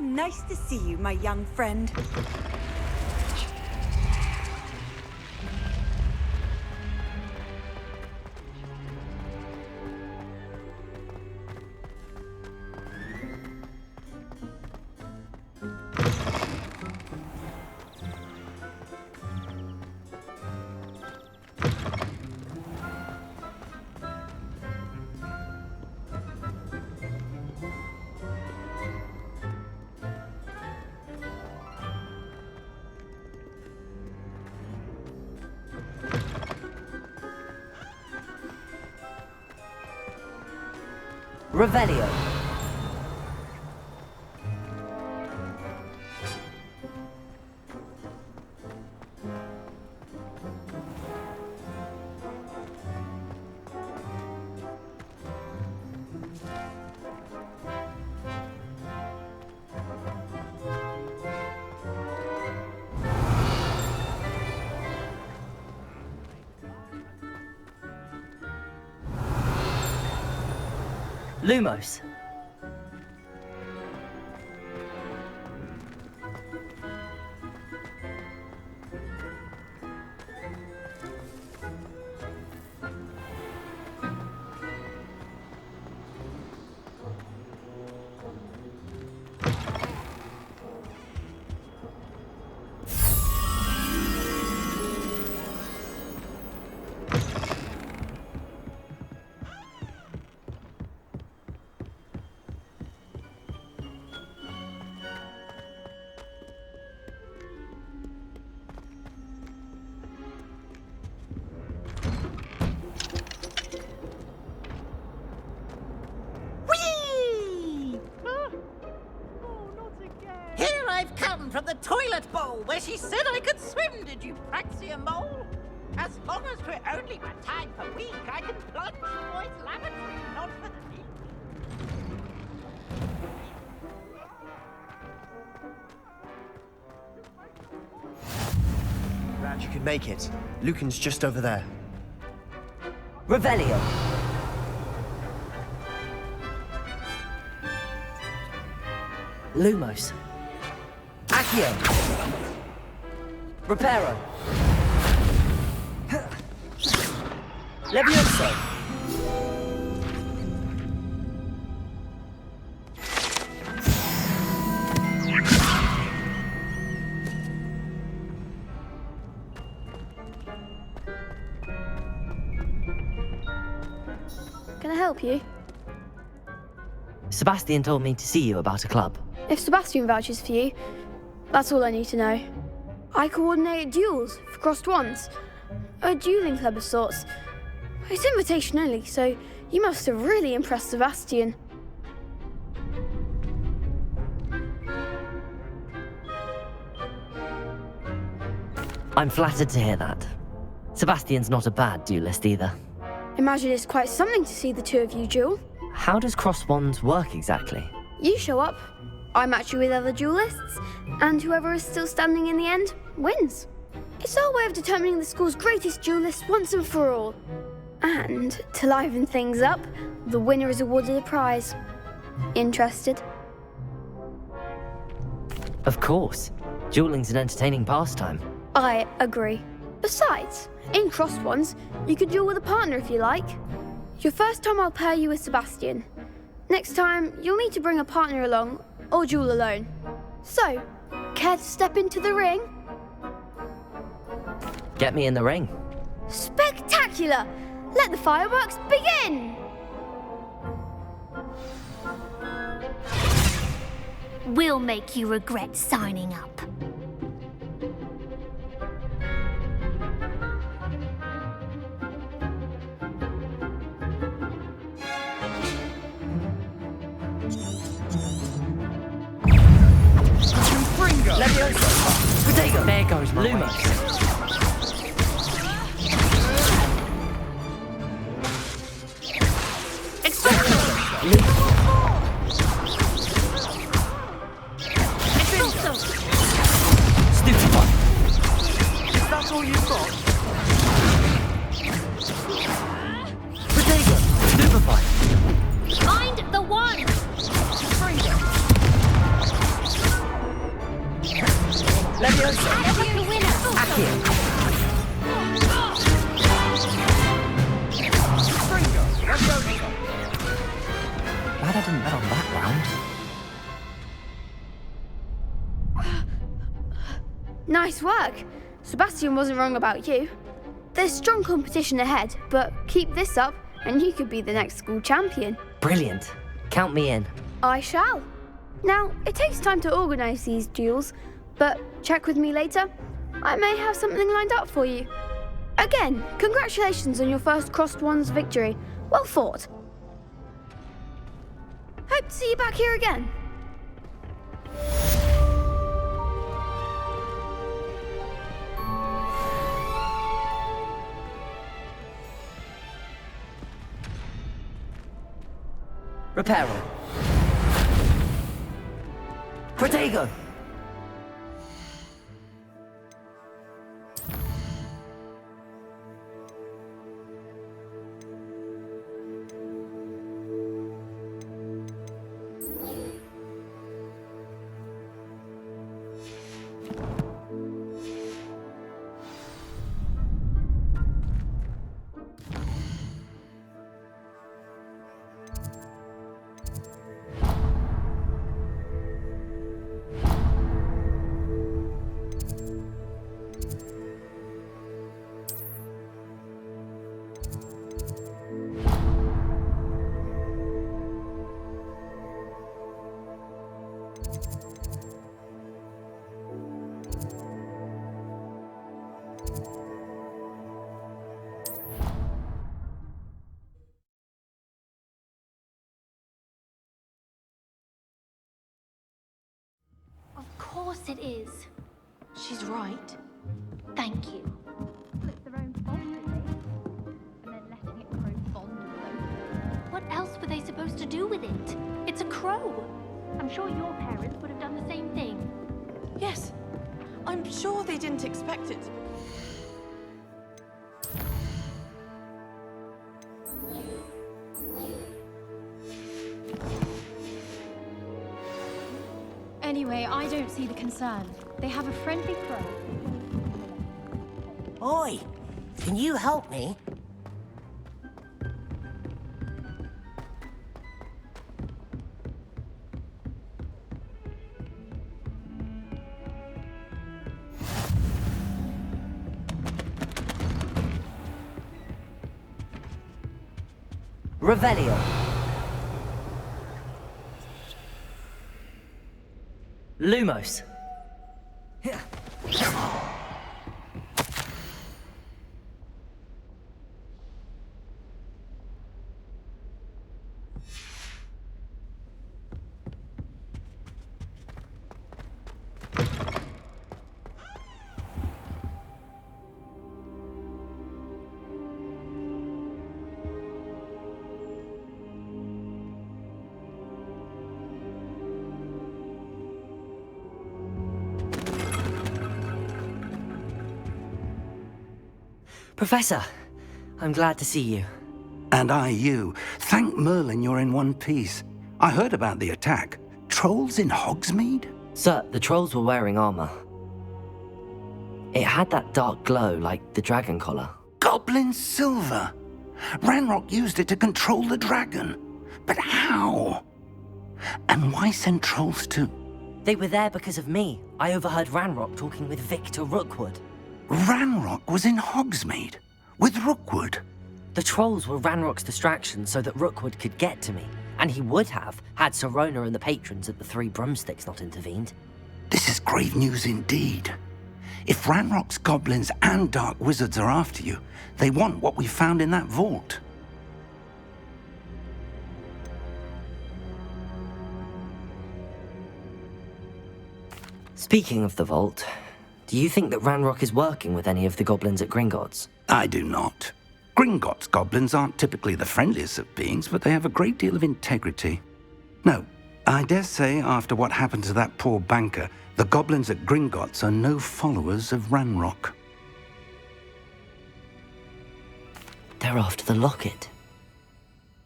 Nice to see you, my young friend. Revelio. Lumos. I've come from the toilet bowl where she said I could swim, did you praxia mole? As long as we're only but time per week, I can plunge the boy's lavatory, not for the leak. Glad you could make it. Lucan's just over there. Revelio. Lumos. Accio. Reparo. Levioso. Can I help you? Sebastian told me to see you about a club. If Sebastian vouches for you, that's all I need to know. I coordinate duels for crossed wands. A dueling club of sorts. It's invitation only, so you must have really impressed Sebastian. I'm flattered to hear that. Sebastian's not a bad duelist either. Imagine it's quite something to see the two of you duel. How does cross wands work exactly? You show up, I match you with other duelists, and whoever is still standing in the end wins. It's our way of determining the school's greatest duelist once and for all. And to liven things up, the winner is awarded a prize. Interested? Of course. Dueling's an entertaining pastime. I agree. Besides, in crossed ones, you could duel with a partner if you like. Your first time I'll pair you with Sebastian. Next time, you'll need to bring a partner along, or duel alone. So, care to step into the ring? Get me in the ring. Spectacular! Let the fireworks begin! We'll make you regret signing up. Potato. There goes my Lumos. Stupefy. Is that all you've got? Potato. Stupefy. Find the one! Leviosa. Epic winner! Accio. Glad I didn't bet on that round. Nice work. Sebastian wasn't wrong about you. There's strong competition ahead, but keep this up and you could be the next school champion. Brilliant. Count me in. I shall. Now, it takes time to organise these duels, but check with me later. I may have something lined up for you. Again, congratulations on your first Crossed Wands victory. Well fought. Hope to see you back here again. Reparo. Protego. Of course it is. She's right. Thank you. It's their own fault, really. And then letting it grow fond of them. What else were they supposed to do with it? It's a crow. I'm sure your parents would have done the same thing. Yes. I'm sure they didn't expect it. Anyway, I don't see the concern. They have a friendly crow. Oi! Can you help me? Revelio. Lumos. Professor, I'm glad to see you. And I you. Thank Merlin you're in one piece. I heard about the attack. Trolls in Hogsmeade? Sir, the trolls were wearing armor. It had that dark glow like the dragon collar. Goblin silver! Ranrock used it to control the dragon. But how? And why send trolls too? They were there because of me. I overheard Ranrock talking with Victor Rookwood. Ranrock was in Hogsmeade with Rookwood. The trolls were Ranrock's distraction so that Rookwood could get to me, and he would have had Sirona and the patrons at the Three Broomsticks not intervened. This is grave news indeed. If Ranrock's goblins and dark wizards are after you, they want what we found in that vault. Speaking of the vault, do you think that Ranrock is working with any of the goblins at Gringotts? I do not. Gringotts goblins aren't typically the friendliest of beings, but they have a great deal of integrity. No, I dare say after what happened to that poor banker, the goblins at Gringotts are no followers of Ranrock. They're after the locket.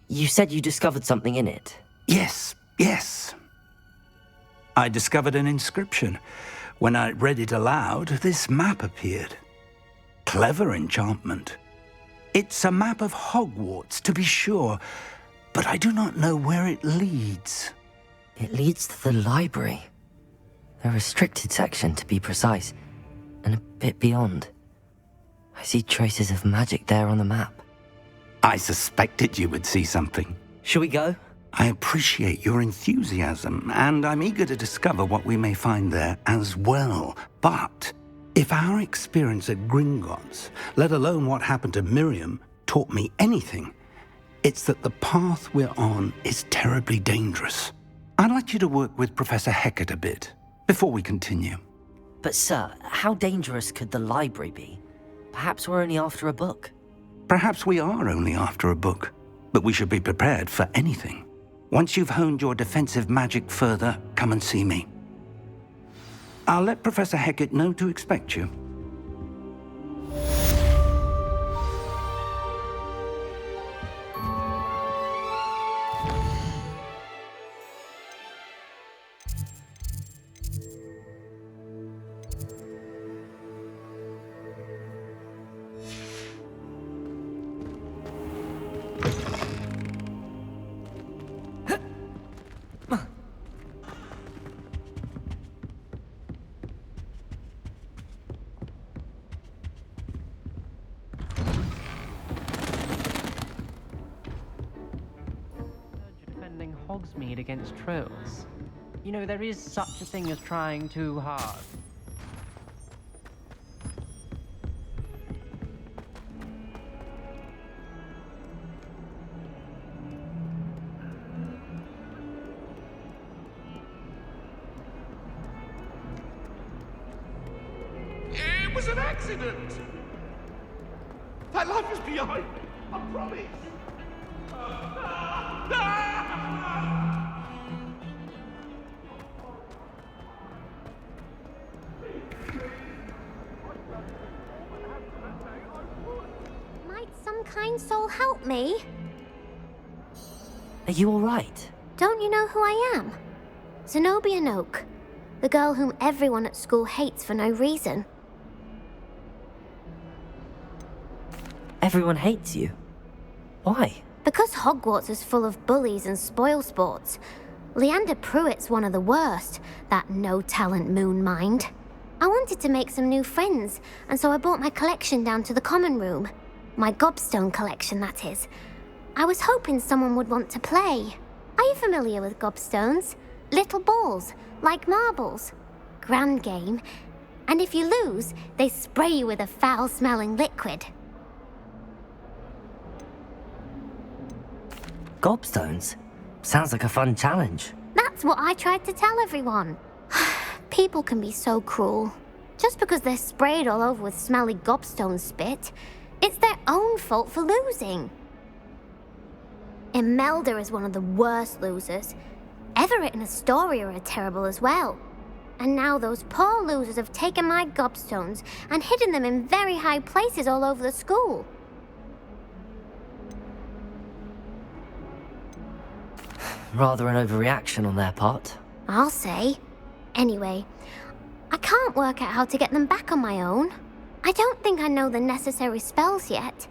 You said you discovered something in it. Yes. I discovered an inscription. When I read it aloud, this map appeared. Clever enchantment. It's a map of Hogwarts, to be sure, but I do not know where it leads. It leads to the library. A restricted section, to be precise, and a bit beyond. I see traces of magic there on the map. I suspected you would see something. Shall we go? I appreciate your enthusiasm, and I'm eager to discover what we may find there as well. But if our experience at Gringotts, let alone what happened to Miriam, taught me anything, it's that the path we're on is terribly dangerous. I'd like you to work with Professor Hecat a bit before we continue. But sir, how dangerous could the library be? Perhaps we're only after a book. Perhaps we are only after a book, but we should be prepared for anything. Once you've honed your defensive magic further, come and see me. I'll let Professor Hecat know to expect you. Hogsmeade against trolls. You know, there is such a thing as trying too hard. It was an accident! That life is behind me, I promise! Might some kind soul help me? Are you all right? Don't you know who I am? Zenobia Noak, the girl whom everyone at school hates for no reason. Everyone hates you. Why? Because Hogwarts is full of bullies and spoilsports. Leander Pruitt's one of the worst, that no-talent moon mind. I wanted to make some new friends, and so I brought my collection down to the common room. My gobstone collection, that is. I was hoping someone would want to play. Are you familiar with gobstones? Little balls, like marbles. Grand game. And if you lose, they spray you with a foul-smelling liquid. Gobstones? Sounds like a fun challenge. That's what I tried to tell everyone. People can be so cruel. Just because they're sprayed all over with smelly gobstone spit, it's their own fault for losing. Imelda is one of the worst losers. Everett and Astoria are terrible as well. And now those poor losers have taken my gobstones and hidden them in very high places all over the school. Rather an overreaction on their part. I'll say. Anyway, I can't work out how to get them back on my own. I don't think I know the necessary spells yet.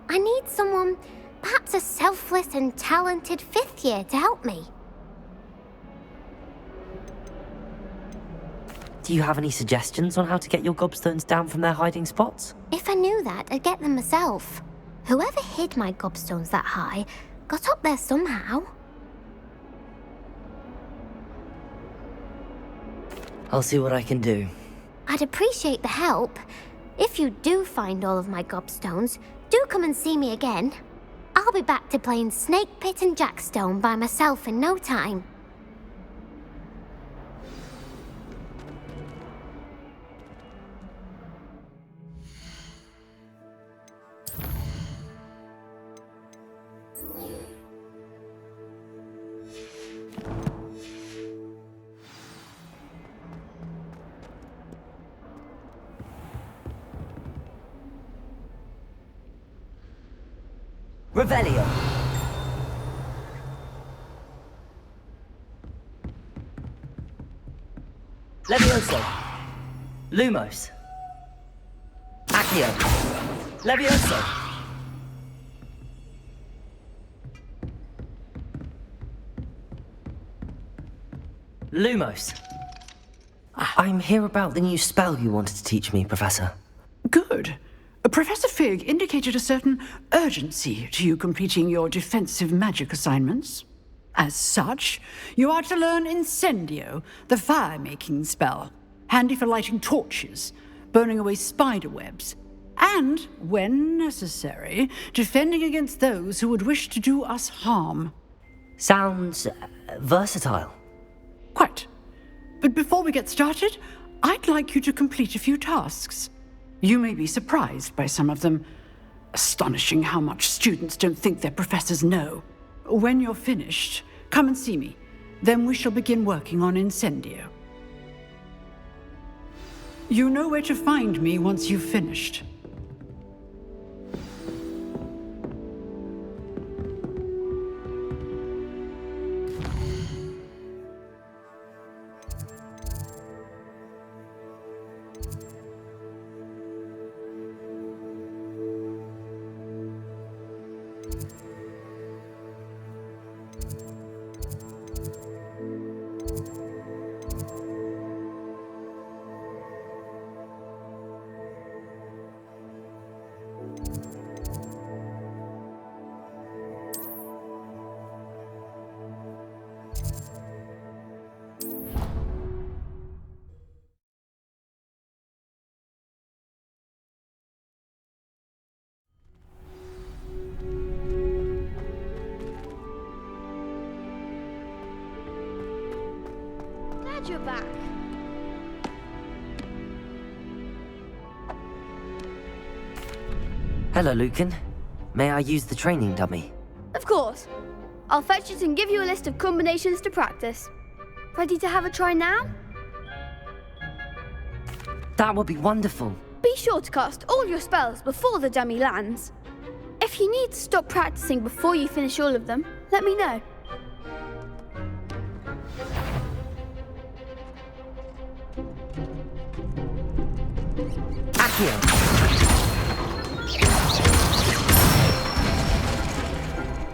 I need someone, perhaps a selfless and talented fifth year to help me. Do you have any suggestions on how to get your gobstones down from their hiding spots? If I knew that, I'd get them myself. Whoever hid my gobstones that high got up there somehow. I'll see what I can do. I'd appreciate the help. If you do find all of my gobstones, do come and see me again. I'll be back to playing Snake Pit and Jackstone by myself in no time. Revelio. Levioso. Lumos. Accio. Levioso. Lumos. I'm here about the new spell you wanted to teach me, Professor. Good. Professor Fig indicated a certain urgency to you completing your defensive magic assignments. As such, you are to learn Incendio, the fire-making spell, handy for lighting torches, burning away spider webs, and, when necessary, defending against those who would wish to do us harm. Sounds versatile. Quite. But before we get started, I'd like you to complete a few tasks. You may be surprised by some of them. Astonishing how much students don't think their professors know. When you're finished, come and see me. Then we shall begin working on Incendio. You know where to find me once you've finished. Glad you're back. Hello, Lucan. May I use the training dummy? Of course. I'll fetch it and give you a list of combinations to practice. Ready to have a try now? That would be wonderful. Be sure to cast all your spells before the dummy lands. If you need to stop practicing before you finish all of them, let me know. Accio.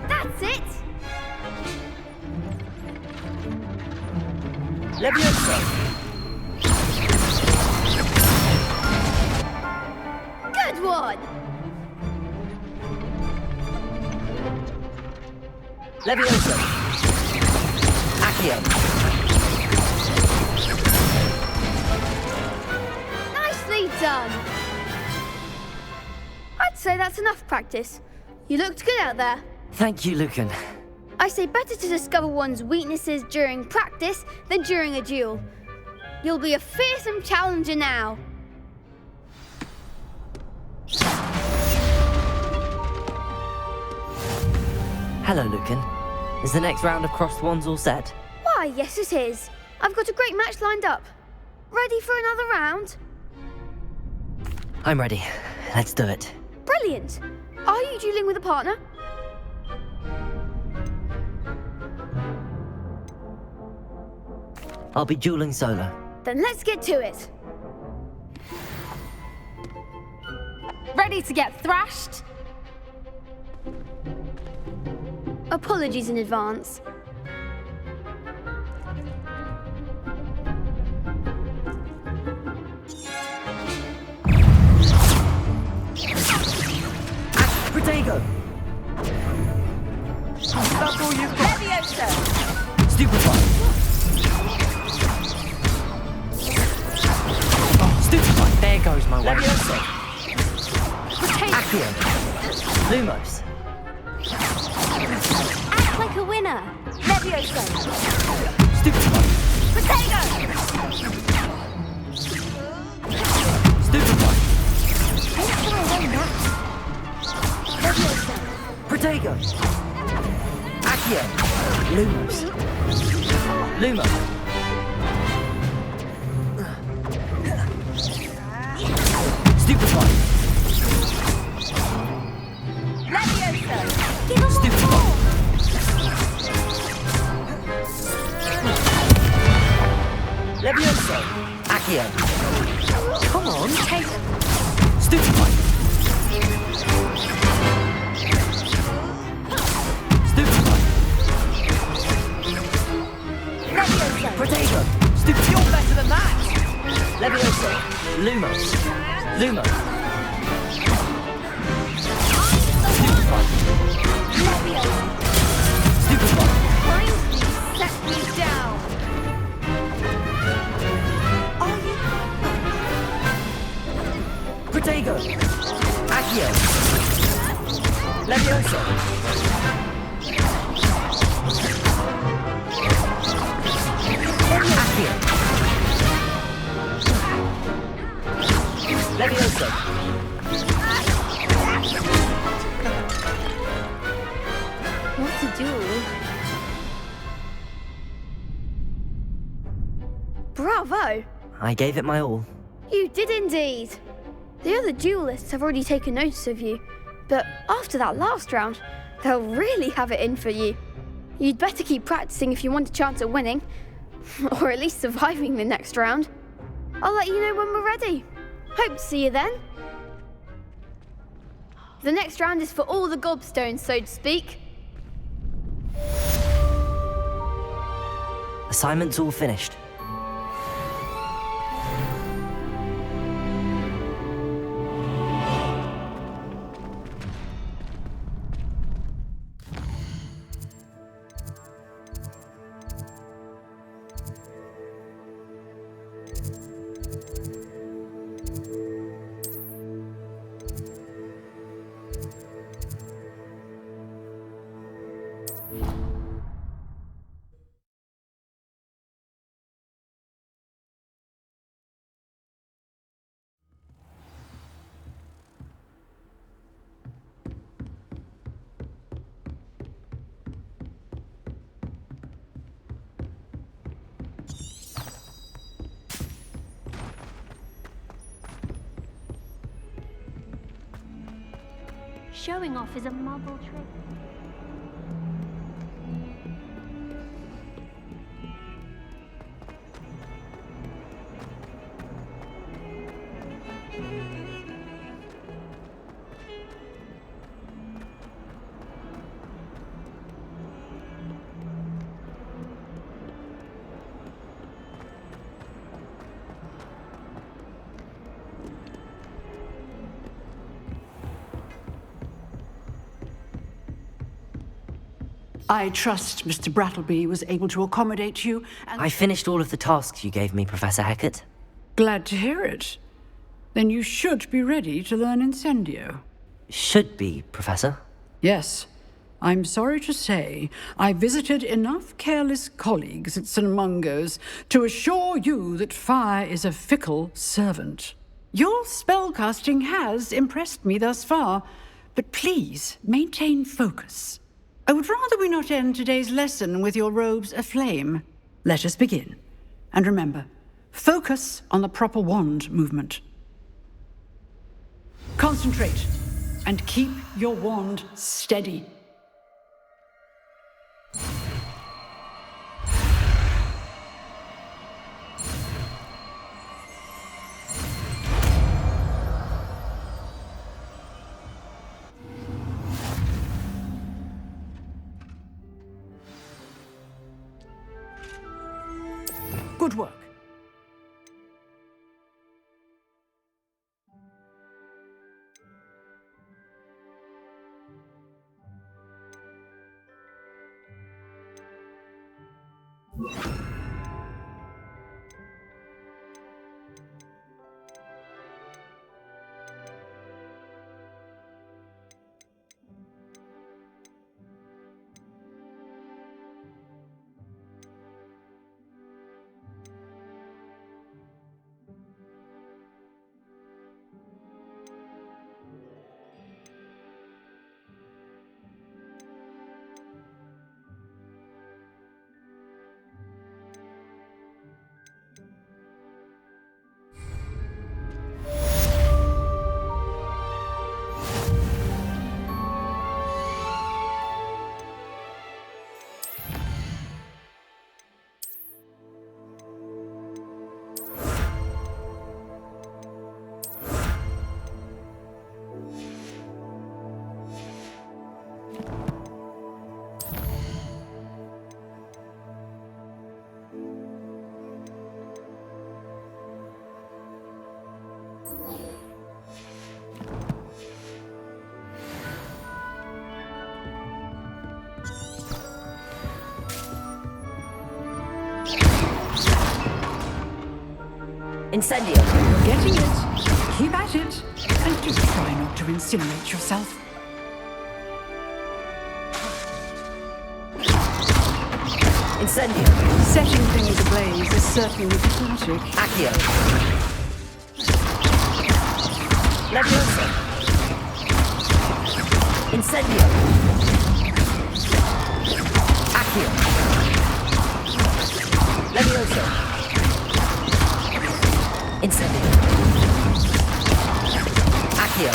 That's it! Levioso. Good one! Levioso. Accio. Nicely done! I'd say that's enough practice. You looked good out there. Thank you, Lucan. I say better to discover one's weaknesses during practice than during a duel. You'll be a fearsome challenger now. Hello, Lucan. Is the next round of crossed wands all set? Why, yes it is. I've got a great match lined up. Ready for another round? I'm ready. Let's do it. Brilliant. Are you dueling with a partner? I'll be dueling solo. Then let's get to it. Ready to get thrashed? Apologies in advance. Protego! That's all you've got. Leviosa! Stupefy! Stupefy! There goes my way. Leviosa! Accio! Lumos! Act like a winner. Leviosa! Stupefy! Protego! Stupefy! Leviosa! Protego! Accio! Lumos! Lumos! Stupefy! Leviosa! Give him Stupefy! Leviosa! Accio! Come on, take it. Stupefy! Stupefy! Leviosa! Protego! Stupid, you're better than that! Leviosa! Lumos! Lumos! Leviosa! Stupefy! Find me, set me down! Are you? Protego! Accio! Leviosa! Accio! Leviosa! What a duel. Bravo! I gave it my all. You did indeed. The other duelists have already taken notice of you, but after that last round, they'll really have it in for you. You'd better keep practicing if you want a chance at winning, or at least surviving the next round. I'll let you know when we're ready. Hope to see you then. The next round is for all the gobstones, so to speak. Assignment's all finished. Showing off is a muggle trick. I trust Mr. Brattleby was able to accommodate you, and I finished all of the tasks you gave me, Professor Hecat. glad to hear it. Then you should be ready to learn Incendio. Should be, Professor. Yes. I'm sorry to say, I visited enough careless colleagues at St. Mungo's to assure you that fire is a fickle servant. Your spellcasting has impressed me thus far, but please maintain focus. I would rather we not end today's lesson with your robes aflame. Let us begin. And remember, focus on the proper wand movement. Concentrate, and keep your wand steady. Good work. Incendio. You're getting it. Keep at it. And do try not to incinerate yourself. Incendio. Setting things ablaze is certainly hypnotic. Accio. Leviosa. Incendio. Accio. Leviosa. Incendio. Accio.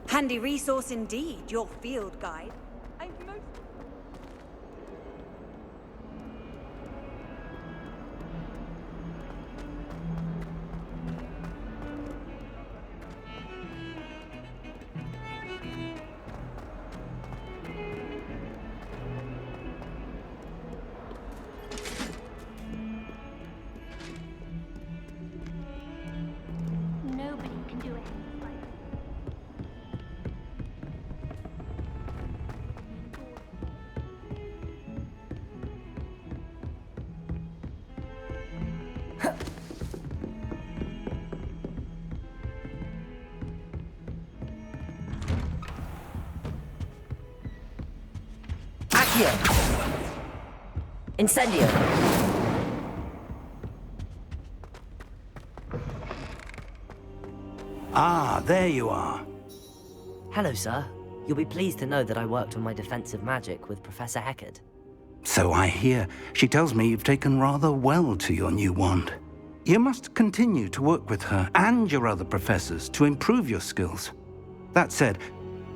Handy resource indeed, your field guide. Nobody can do it like Accio. Incendio. Ah, there you are. Hello, sir. You'll be pleased to know that I worked on my defensive magic with Professor Heckard. So I hear. She tells me you've taken rather well to your new wand. You must continue to work with her and your other professors to improve your skills. That said,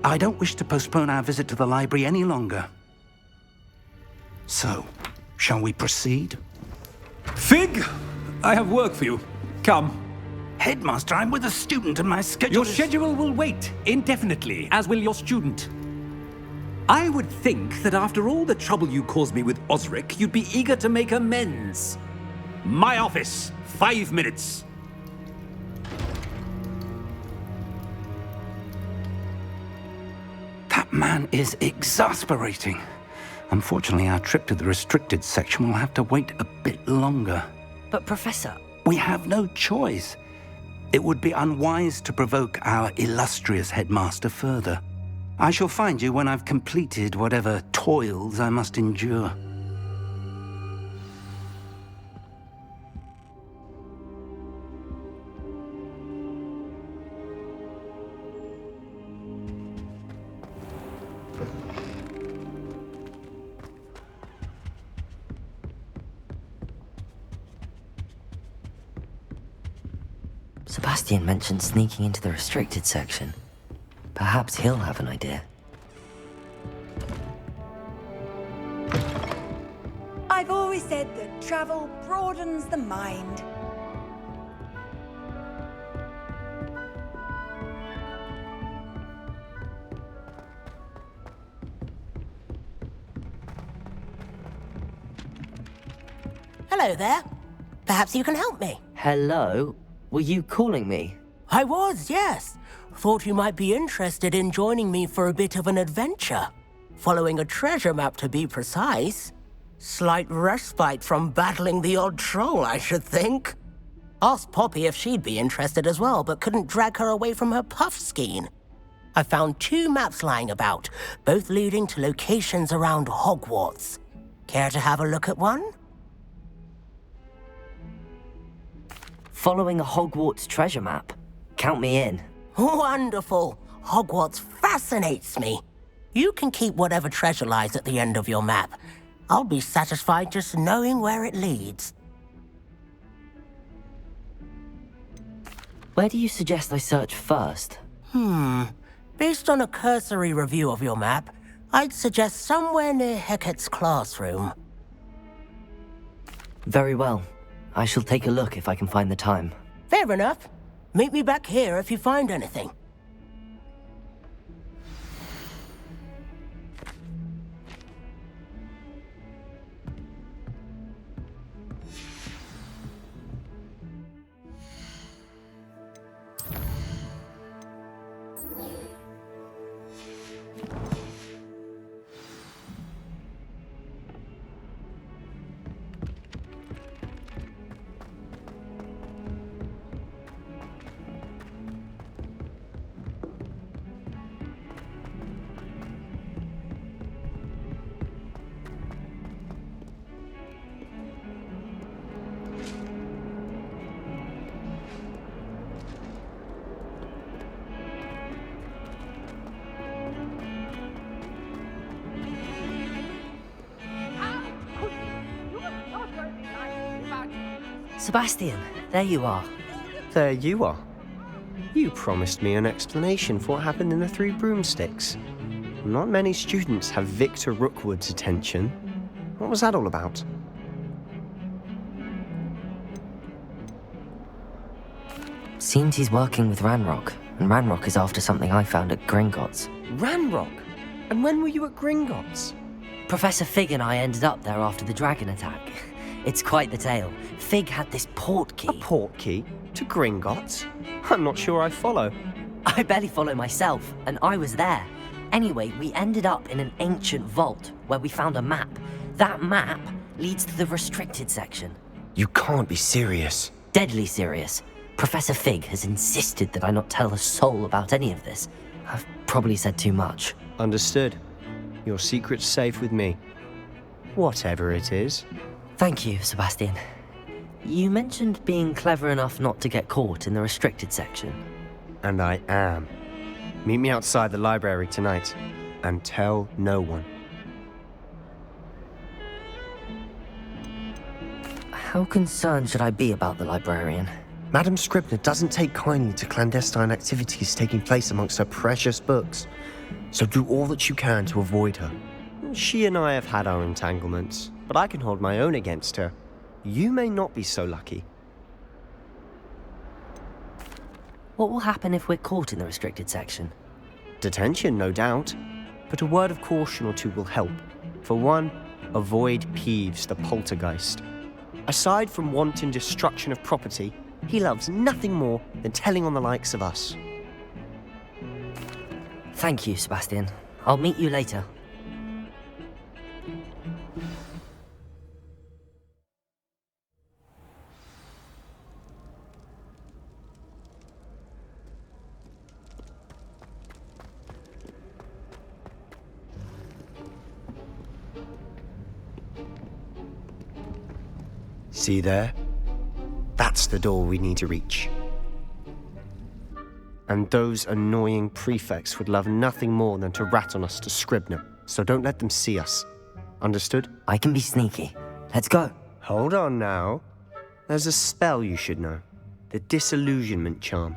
I don't wish to postpone our visit to the library any longer. So, shall we proceed? Fig! I have work for you. Come. Headmaster, I'm with a student and my schedule Your schedule will wait indefinitely, as will your student. I would think that after all the trouble you caused me with Osric, you'd be eager to make amends. My office, 5 minutes. That man is exasperating. Unfortunately, our trip to the restricted section will have to wait a bit longer. But, Professor... We have no choice. It would be unwise to provoke our illustrious headmaster further. I shall find you when I've completed whatever toils I must endure. Sebastian mentioned sneaking into the restricted section. Perhaps he'll have an idea. I've always said that travel broadens the mind. Hello there. Perhaps you can help me. Hello? Were you calling me? I was, yes. Thought you might be interested in joining me for a bit of an adventure. Following a treasure map, to be precise. Slight respite from battling the odd troll, I should think. Asked Poppy if she'd be interested as well, but couldn't drag her away from her puff skein. I found 2 maps lying about, both leading to locations around Hogwarts. Care to have a look at one? Following a Hogwarts treasure map? Count me in. Wonderful. Hogwarts fascinates me. You can keep whatever treasure lies at the end of your map. I'll be satisfied just knowing where it leads. Where do you suggest I search first? Based on a cursory review of your map, I'd suggest somewhere near Hecate's classroom. Very well. I shall take a look if I can find the time. Fair enough. Meet me back here if you find anything. Sebastian, there you are. There you are. You promised me an explanation for what happened in the 3 broomsticks. Not many students have Victor Rookwood's attention. What was that all about? Seems he's working with Ranrock, and Ranrock is after something I found at Gringotts. Ranrock? And when were you at Gringotts? Professor Fig and I ended up there after the dragon attack. It's quite the tale. Fig had this portkey. A portkey? To Gringotts? I'm not sure I follow. I barely follow myself, and I was there. Anyway, we ended up in an ancient vault where we found a map. That map leads to the restricted section. You can't be serious. Deadly serious. Professor Fig has insisted that I not tell a soul about any of this. I've probably said too much. Understood. Your secret's safe with me. Whatever it is. Thank you, Sebastian. You mentioned being clever enough not to get caught in the restricted section. And I am. Meet me outside the library tonight, and tell no one. How concerned should I be about the librarian? Madam Scribner doesn't take kindly to clandestine activities taking place amongst her precious books, so do all that you can to avoid her. She and I have had our entanglements, but I can hold my own against her. You may not be so lucky. What will happen if we're caught in the restricted section? Detention, no doubt. But a word of caution or two will help. For one, avoid Peeves, the poltergeist. Aside from wanton destruction of property, he loves nothing more than telling on the likes of us. Thank you, Sebastian. I'll meet you later. See there? That's the door we need to reach. And those annoying prefects would love nothing more than to rat on us to Scribner, so don't let them see us. Understood? I can be sneaky. Let's go. Hold on now. There's a spell you should know. The Disillusionment Charm.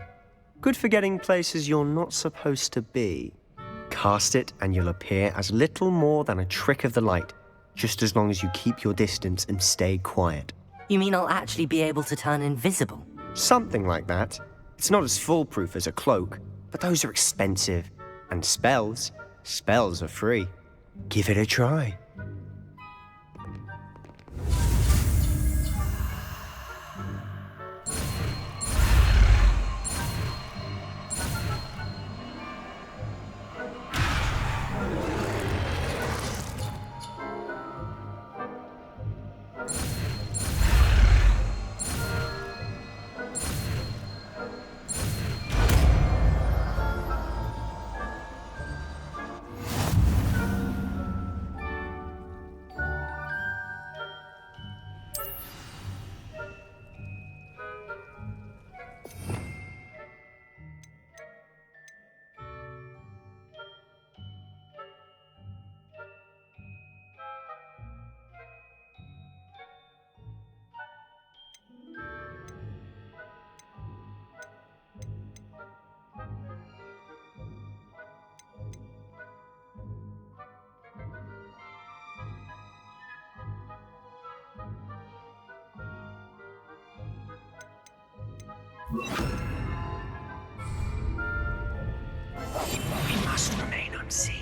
Good for getting places you're not supposed to be. Cast it and you'll appear as little more than a trick of the light, just as long as you keep your distance and stay quiet. You mean I'll actually be able to turn invisible? Something like that. It's not as foolproof as a cloak, but those are expensive. And spells are free. Give it a try. We must remain unseen.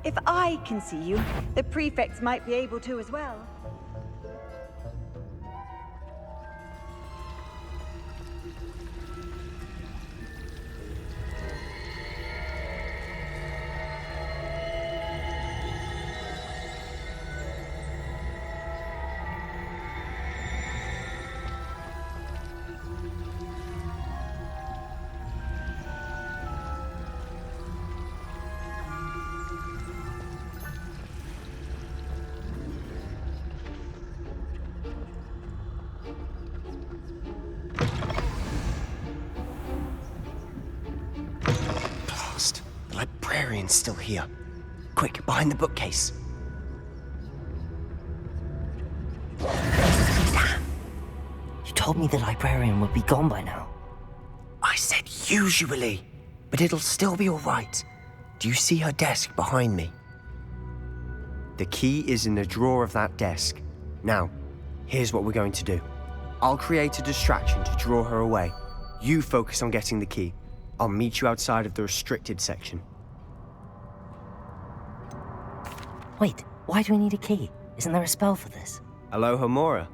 If I can see you, the prefects might be able to as well. The librarian's still here. Quick, behind the bookcase. Damn! You told me the librarian would be gone by now. I said usually, but it'll still be all right. Do you see her desk behind me? The key is in the drawer of that desk. Now, here's what we're going to do. I'll create a distraction to draw her away. You focus on getting the key. I'll meet you outside of the restricted section. Wait, why do we need a key? Isn't there a spell for this? Alohomora.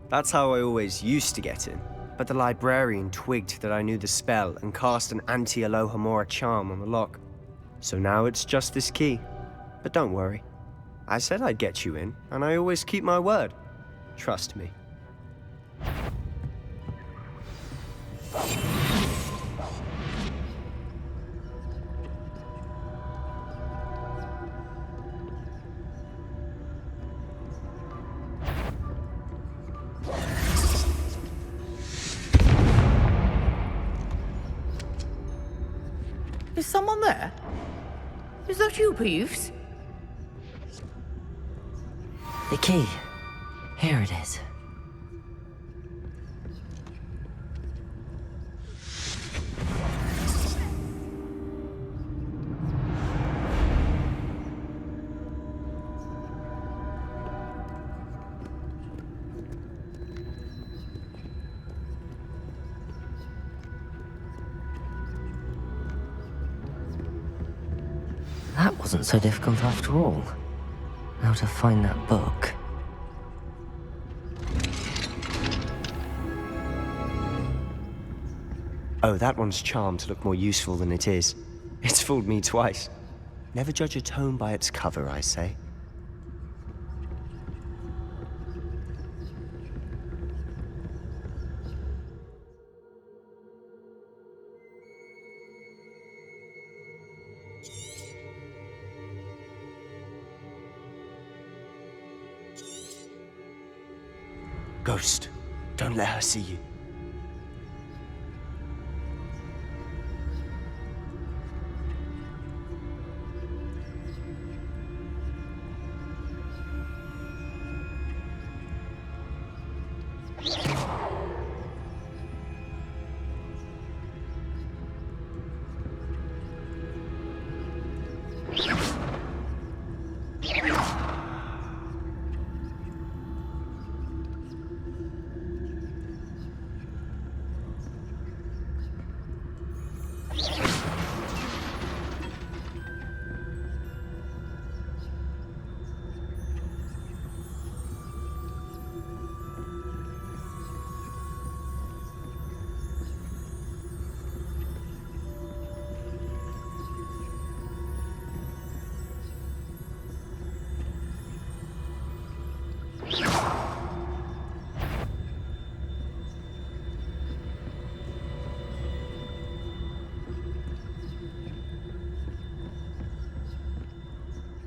That's how I always used to get in. But the librarian twigged that I knew the spell and cast an anti-Alohomora charm on the lock. So now it's just this key. But don't worry. I said I'd get you in, and I always keep my word. Trust me. Is someone there? Is that you, Peeves? The key. Here it is. That wasn't so difficult after all. Now to find that book. Oh, that one's charmed to look more useful than it is. It's fooled me twice. Never judge a tome by its cover, I say. Ghost, don't let her see you.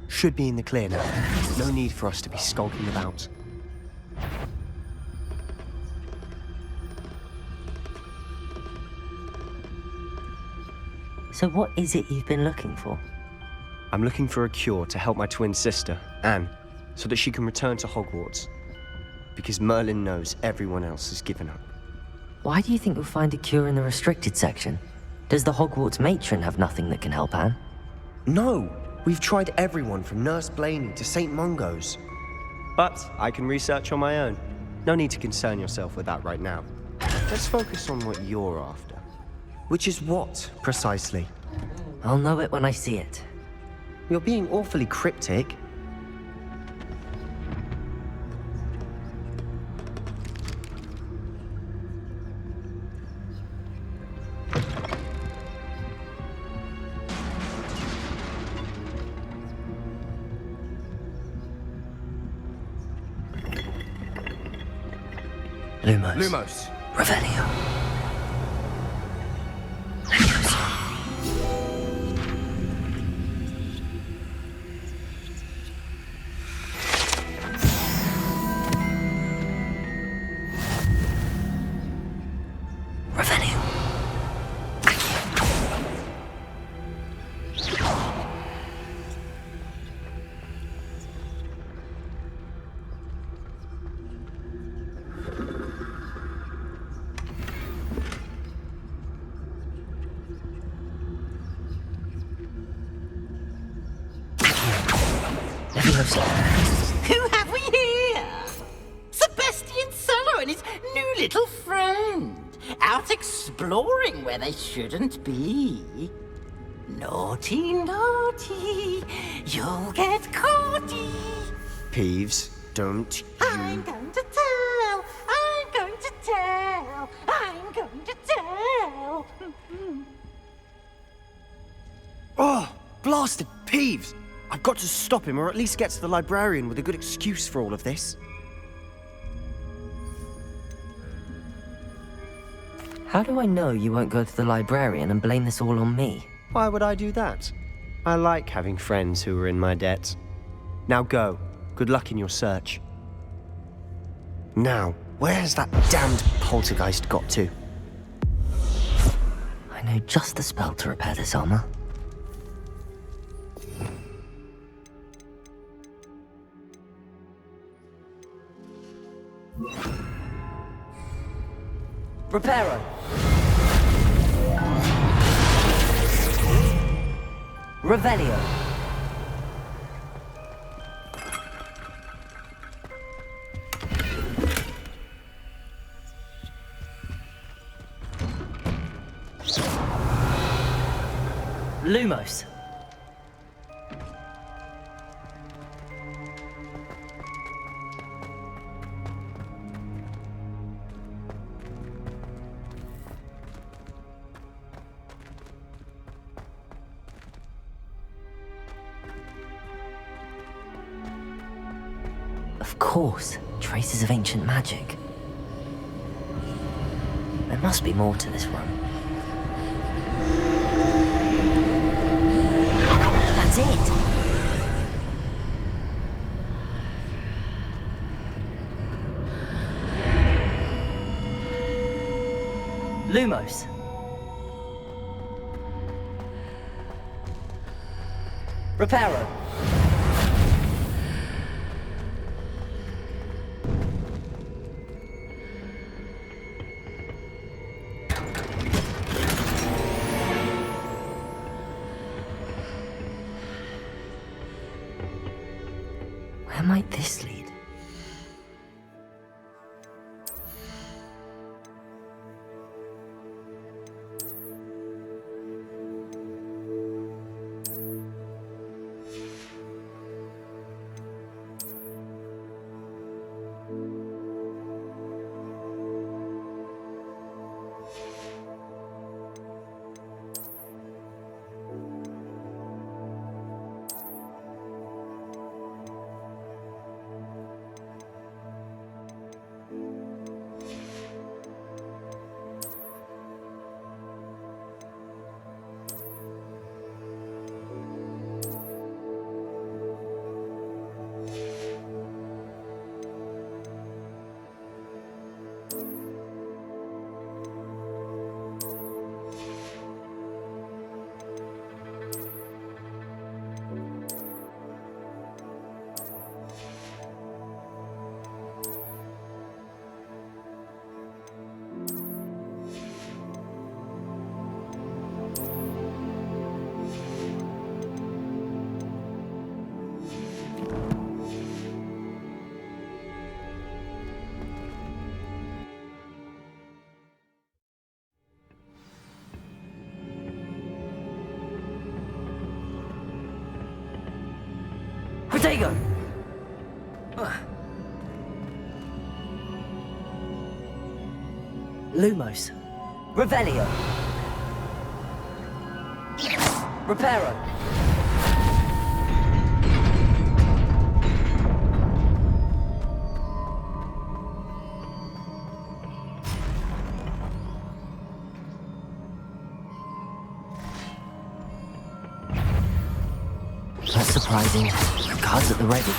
Should be in the clear now. No need for us to be skulking about. So what is it you've been looking for? I'm looking for a cure to help my twin sister, Anne, so that she can return to Hogwarts. Because Merlin knows everyone else has given up. Why do you think you'll find a cure in the restricted section? Does the Hogwarts matron have nothing that can help Anne? No! We've tried everyone from Nurse Blaney to St. Mungo's. But I can research on my own. No need to concern yourself with that right now. Let's focus on what you're after. Which is what, precisely? I'll know it when I see it. You're being awfully cryptic. Lumos. Revelio. Who have we here? Sebastian Sallow and his new little friend. Out exploring where they shouldn't be. Naughty, naughty. You'll get caughty. Peeves, don't you... I'm going to tell. I'm going to tell. I'm going to tell. Oh, blasted Peeves! I've got to stop him, or at least get to the librarian with a good excuse for all of this. How do I know you won't go to the librarian and blame this all on me? Why would I do that? I like having friends who are in my debt. Now go. Good luck in your search. Now, where's that damned poltergeist got to? I know just the spell to repair this armor. Reparo. Revelio. Lumos. Of course, traces of ancient magic. There must be more to this room. That's it! Lumos. Reparo. Where might this lead? Protego! Lumos. Revelio. Reparo. That's surprising. Cards at the ready.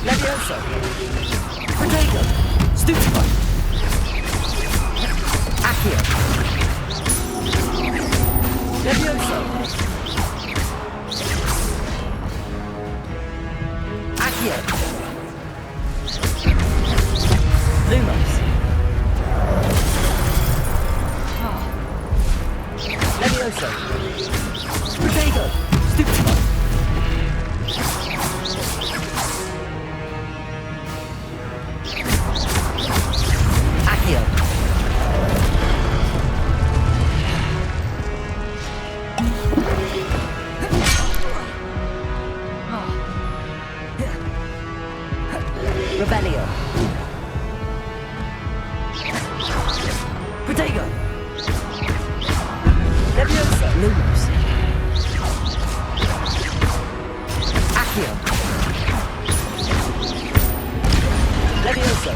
Levioso. Protego. Stupefy. Accio. Levioso. Accio. Lumos. Levioso. Protego. Stupefy. Accio. Revelio. Protego. Levioso. Lumos. Accio. Levioso.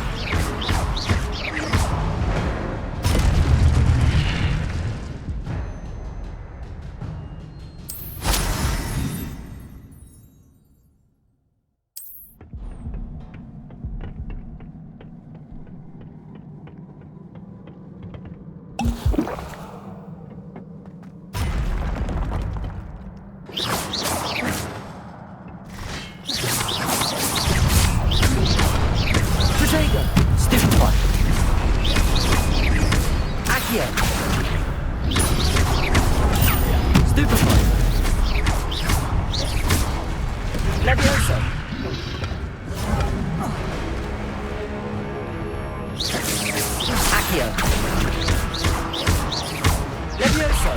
Protego. Stupefy. Accio. Stupefy. Levioso. Accio. Levioso.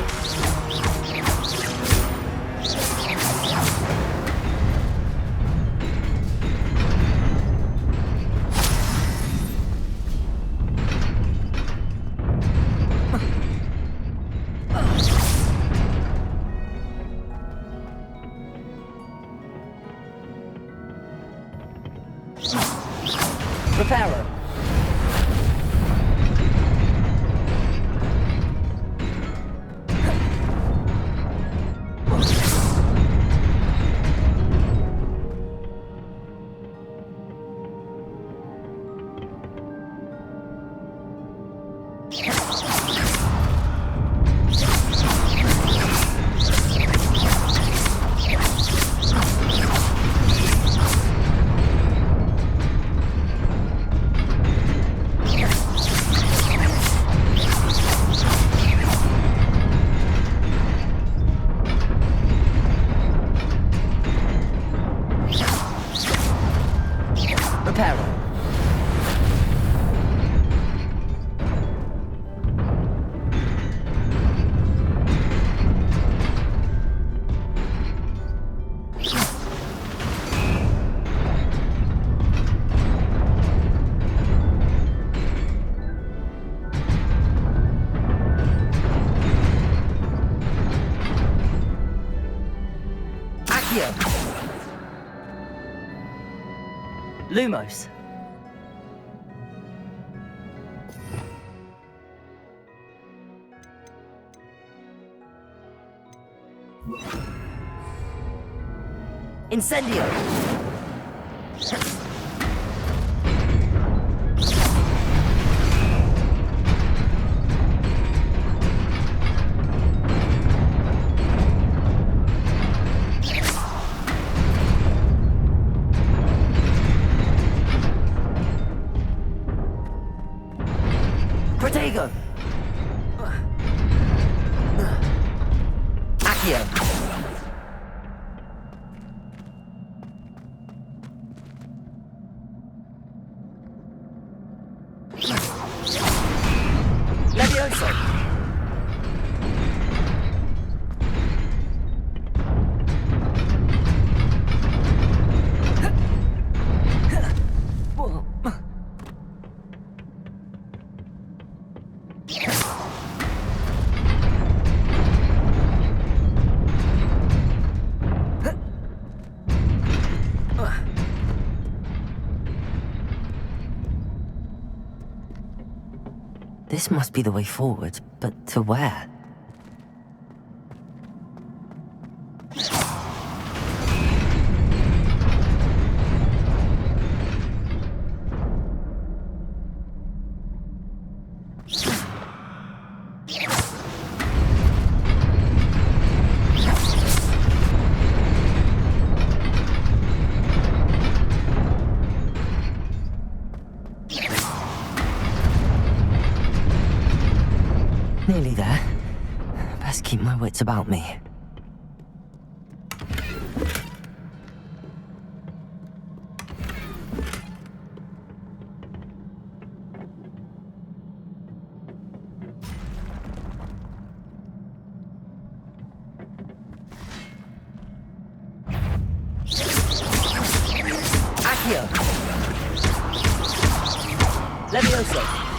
Reparo. Reparo. Accio. Lumos. Incendio. Protego. Accio. Levioso. This must be the way forward, but to where? Nearly there. Best keep my wits about me. Accio! Levioso!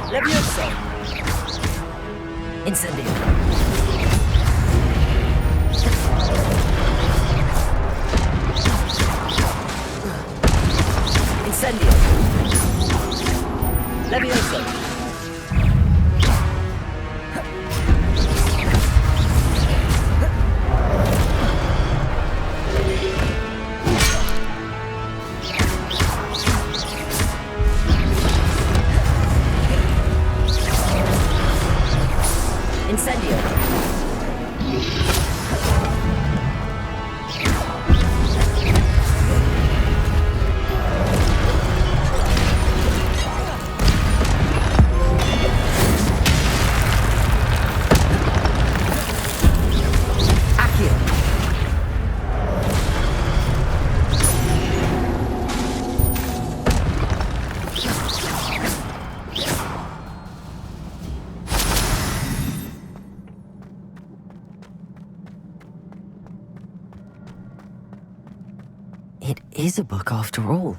Levioso! Incendio! Incendio! Levioso! Incendio! It is a book after all.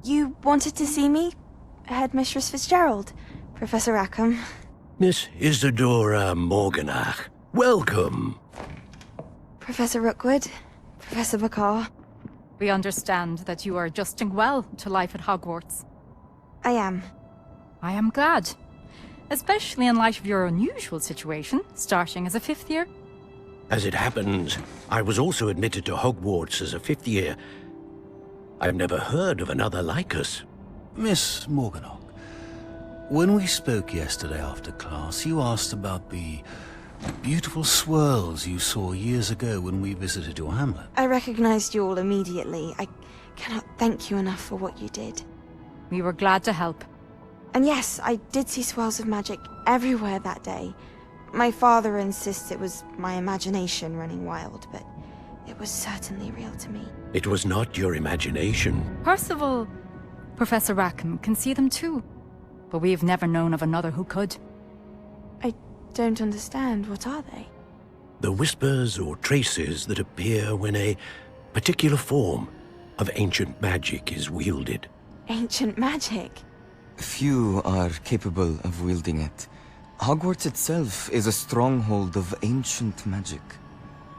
You wanted to see me? Headmistress Fitzgerald, Professor Rackham. Miss Isadora Morganach, welcome. Professor Rookwood, Professor Bakar. We understand that you are adjusting well to life at Hogwarts. I am. I am glad. Especially in light of your unusual situation, starting as a 5th year. As it happens, I was also admitted to Hogwarts as a 5th year. I've never heard of another like us. Miss Morganach, when we spoke yesterday after class, you asked about the beautiful swirls you saw years ago when we visited your hamlet. I recognized you all immediately. I cannot thank you enough for what you did. We were glad to help. And yes, I did see swirls of magic everywhere that day. My father insists it was my imagination running wild, but it was certainly real to me. It was not your imagination. Percival, Professor Rackham can see them too. But we've never known of another who could. I don't understand. What are they? The whispers or traces that appear when a particular form of ancient magic is wielded. Ancient magic? Few are capable of wielding it. Hogwarts itself is a stronghold of ancient magic.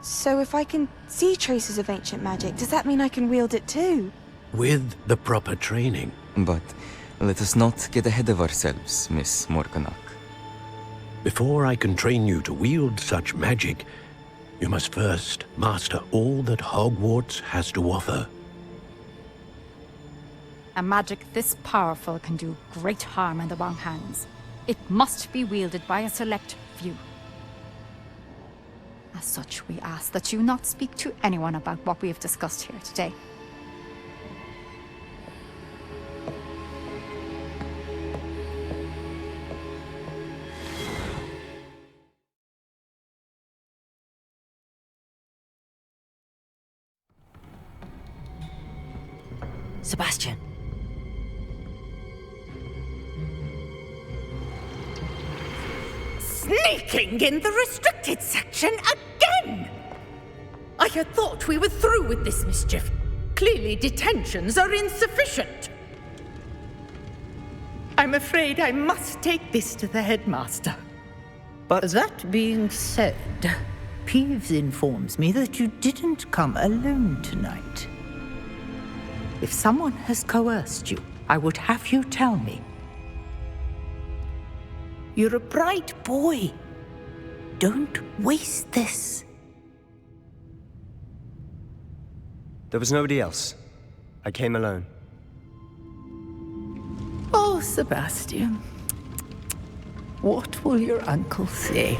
So if I can see traces of ancient magic, does that mean I can wield it too? With the proper training. But let us not get ahead of ourselves, Miss Morganach. Before I can train you to wield such magic, you must first master all that Hogwarts has to offer. A magic this powerful can do great harm in the wrong hands. It must be wielded by a select few. As such, we ask that you not speak to anyone about what we have discussed here today. Sebastian. Sneaking in the restricted section again! I had thought we were through with this mischief. Clearly detentions are insufficient. I'm afraid I must take this to the headmaster. But that being said, Peeves informs me that you didn't come alone tonight. If someone has coerced you, I would have you tell me. You're a bright boy. Don't waste this. There was nobody else. I came alone. Oh, Sebastian. What will your uncle say?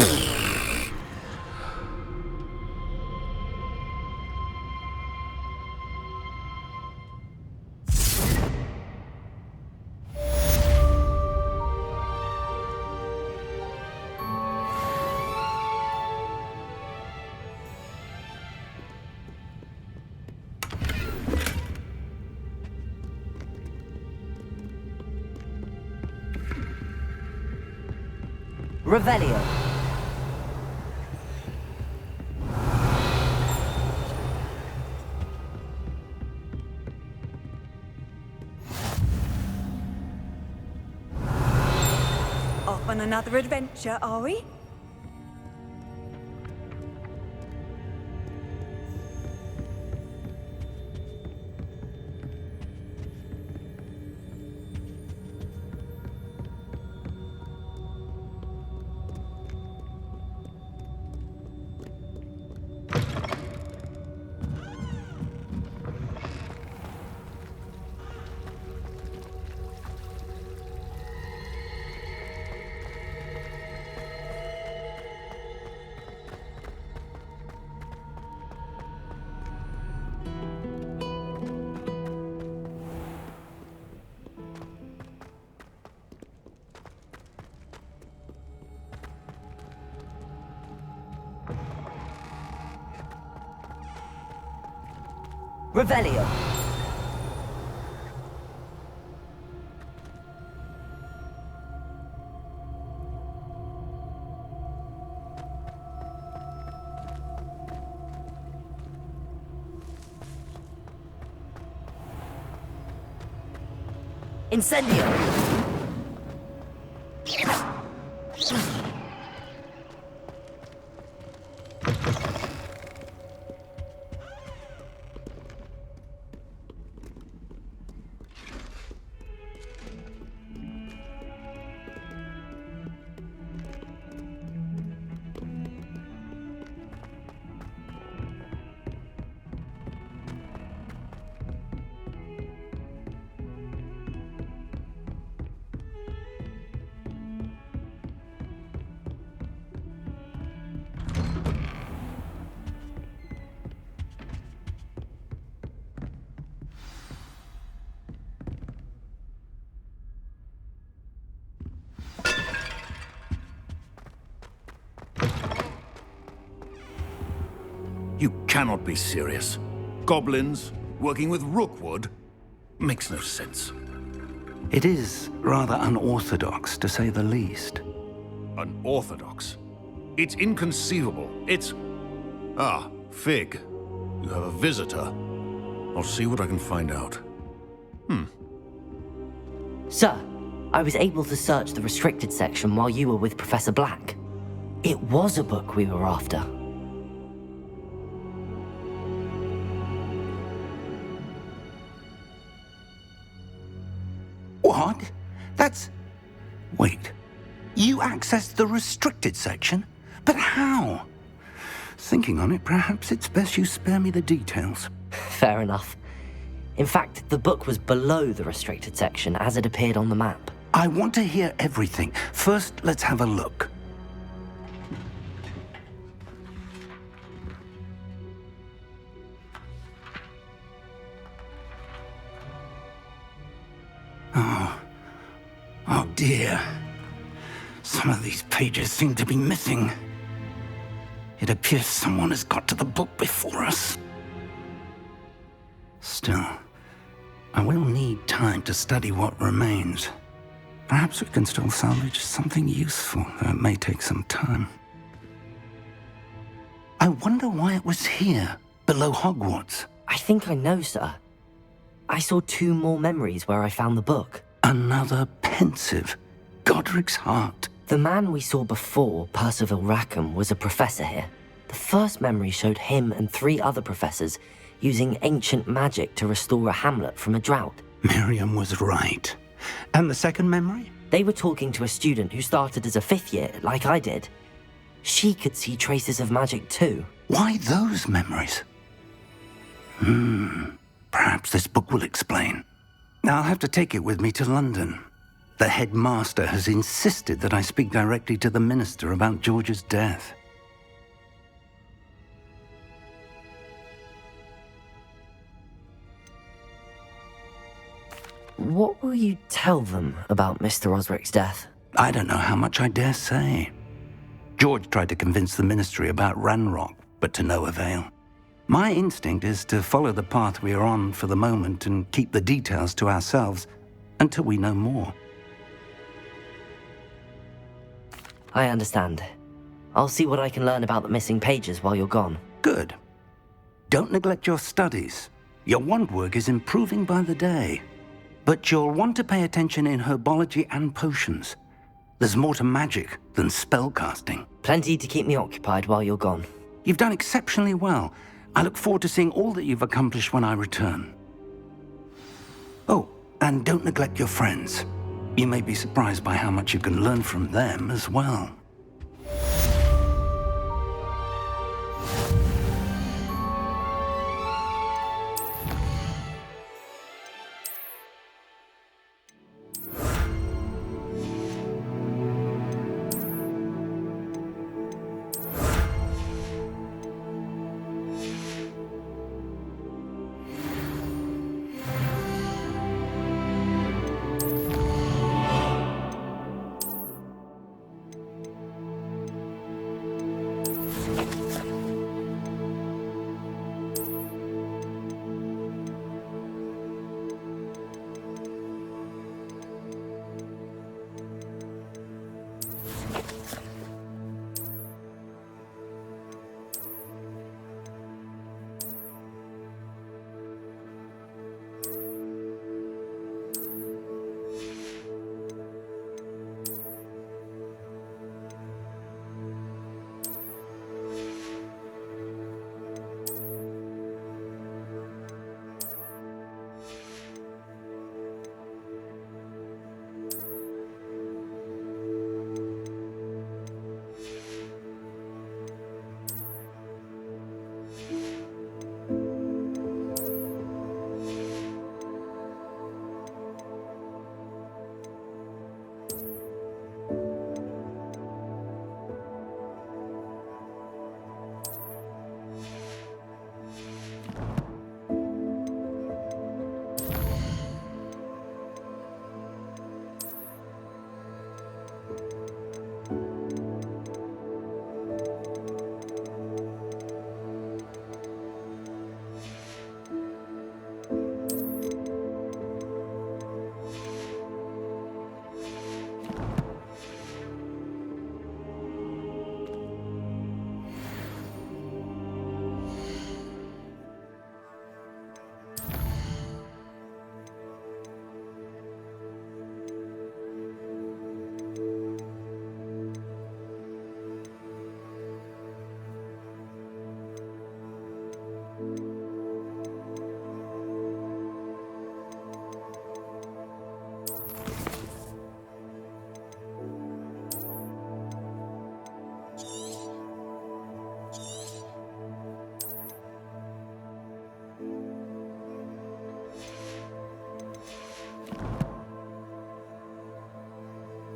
Revelio. Off on another adventure, are we? Revelio. Incendio! You cannot be serious. Goblins working with Rookwood? Makes no sense. It is rather unorthodox, to say the least. Unorthodox? It's inconceivable. It's... Ah, Fig. You have a visitor. I'll see what I can find out. Sir, I was able to search the restricted section while you were with Professor Black. It was a book we were after. What? That's... Wait. You accessed the restricted section? But how? Thinking on it, perhaps it's best you spare me the details. Fair enough. In fact, the book was below the restricted section as it appeared on the map. I want to hear everything. First, let's have a look. Oh dear. Some of these pages seem to be missing. It appears someone has got to the book before us. Still, I will need time to study what remains. Perhaps we can still salvage something useful, though it may take some time. I wonder why it was here, below Hogwarts. I think I know, sir. I saw 2 more memories where I found the book. Another pensive. Godric's heart. The man we saw before, Percival Rackham, was a professor here. The first memory showed him and 3 other professors using ancient magic to restore a hamlet from a drought. Miriam was right. And the second memory? They were talking to a student who started as a 5th year, like I did. She could see traces of magic too. Why those memories? Perhaps this book will explain. I'll have to take it with me to London. The headmaster has insisted that I speak directly to the minister about George's death. What will you tell them about Mr. Osric's death? I don't know how much I dare say. George tried to convince the ministry about Ranrock, but to no avail. My instinct is to follow the path we are on for the moment and keep the details to ourselves until we know more. I understand. I'll see what I can learn about the missing pages while you're gone. Good. Don't neglect your studies. Your wand work is improving by the day. But you'll want to pay attention in herbology and potions. There's more to magic than spellcasting. Plenty to keep me occupied while you're gone. You've done exceptionally well. I look forward to seeing all that you've accomplished when I return. Oh, and don't neglect your friends. You may be surprised by how much you can learn from them as well.